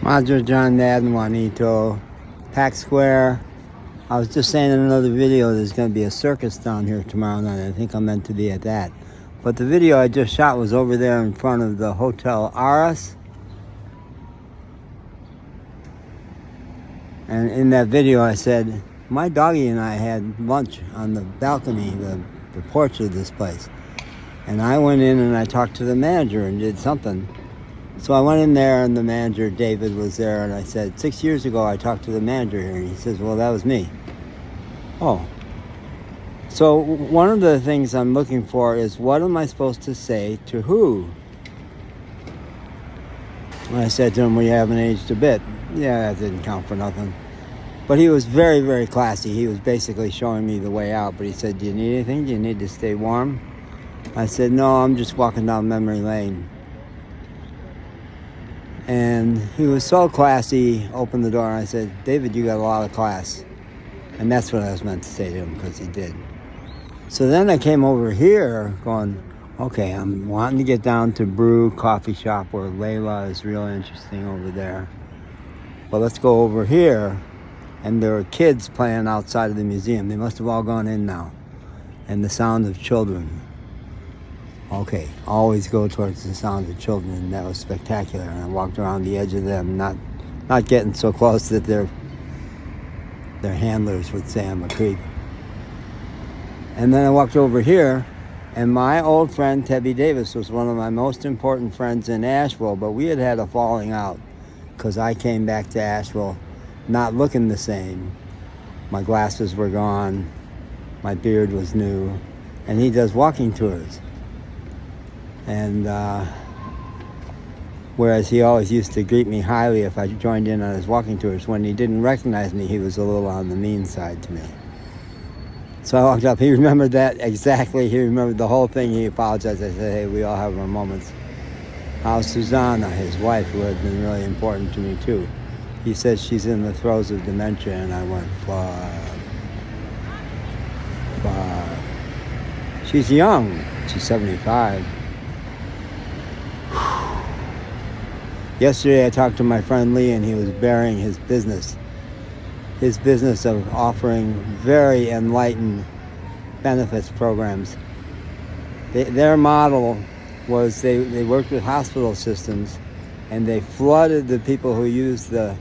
Madre John Madden Juanito, Pack Square. I was just saying in another video there's going to be a circus down here tomorrow night. I think I'm meant to be at that. But the video I just shot was over there in front of the Hotel Aras. And in that video I said, my doggy and I had lunch on the balcony, the porch of this place. And I went in and I talked to the manager and did something. So I went in there and the manager, David, was there, and I said, 6 years ago I talked to the manager here. And he says, well, that was me. Oh. So one of the things I'm looking for is, what am I supposed to say to who? And I said to him, well, you haven't aged a bit. Yeah, that didn't count for nothing. But he was very, very classy. He was basically showing me the way out. But he said, do you need anything? Do you need to stay warm? I said, no, I'm just walking down memory lane. And he was so classy, opened the door, and I said, David, you got a lot of class. And that's what I was meant to say to him, because he did. So then I came over here going, okay, I'm wanting to get down to Brew Coffee Shop where Layla is real interesting over there. But let's go over here. And there are kids playing outside of the museum. They must have all gone in now. And the sound of children. Okay, always go towards the sound of children, and that was spectacular. And I walked around the edge of them, not getting so close that their handlers would say I'm a creep. And then I walked over here, and my old friend Tebby Davis was one of my most important friends in Asheville, but we had had a falling out because I came back to Asheville not looking the same. My glasses were gone, my beard was new, and he does walking tours. And whereas he always used to greet me highly if I joined in on his walking tours, when he didn't recognize me, he was a little on the mean side to me. So I walked up, he remembered that exactly, he remembered the whole thing, he apologized. I said, hey, we all have our moments. How's Susanna, his wife, who had been really important to me too? He says she's in the throes of dementia, and I went, fuck. She's young, she's 75. Yesterday I talked to my friend Lee, and he was bearing his business of offering very enlightened benefits programs. Their model was they worked with hospital systems, and they flooded the people who used the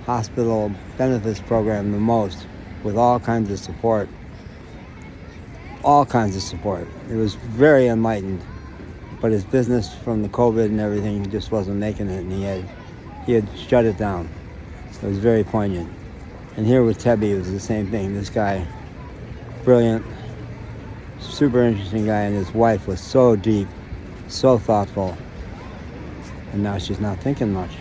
hospital benefits program the most with all kinds of support. All kinds of support. It was very enlightened. But his business from the COVID and everything just wasn't making it, and he had shut it down. It was very poignant. And here with Tebby, it was the same thing. This guy, brilliant, super interesting guy, and his wife was so deep, so thoughtful, and now she's not thinking much.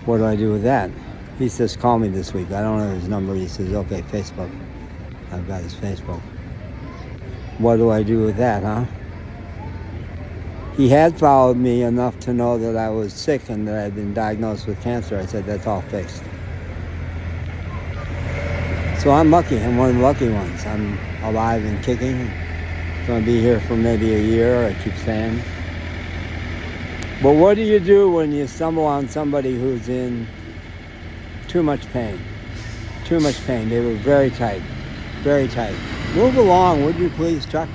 What do I do with that? He says, call me this week. I don't know his number. He says, okay, Facebook. I've got his Facebook. What do I do with that, huh? He had followed me enough to know that I was sick and that I'd been diagnosed with cancer. I said, that's all fixed. So I'm lucky. I'm one of the lucky ones. I'm alive and kicking. Going to be here for maybe a year, I keep saying. But what do you do when you stumble on somebody who's in too much pain? Too much pain. They were very tight. Very tight. Move along, would you please, Chuck?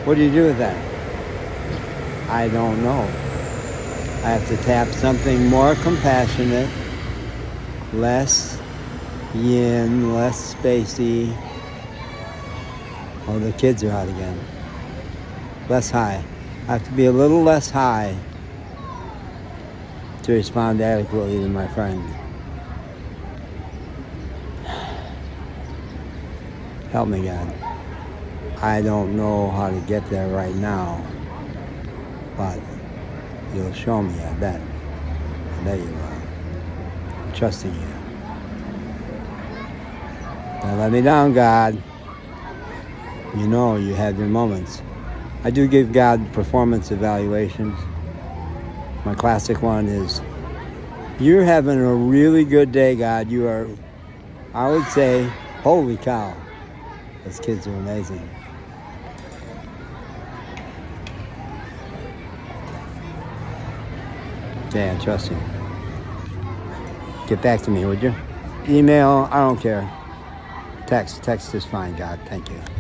What do you do with that? I don't know. I have to tap something more compassionate, less yin, less spacey. Oh, the kids are out again. Less high. I have to be a little less high to respond adequately to my friend. Help me, God. I don't know how to get there right now, but you'll show me, I bet. I bet you will. I'm trusting you. Don't let me down, God. You know you have your moments. I do give God performance evaluations. My classic one is, you're having a really good day, God. You are, I would say, holy cow. Those kids are amazing. Yeah, trust you. Get back to me, would you? Email, I don't care. Text is fine, God. Thank you.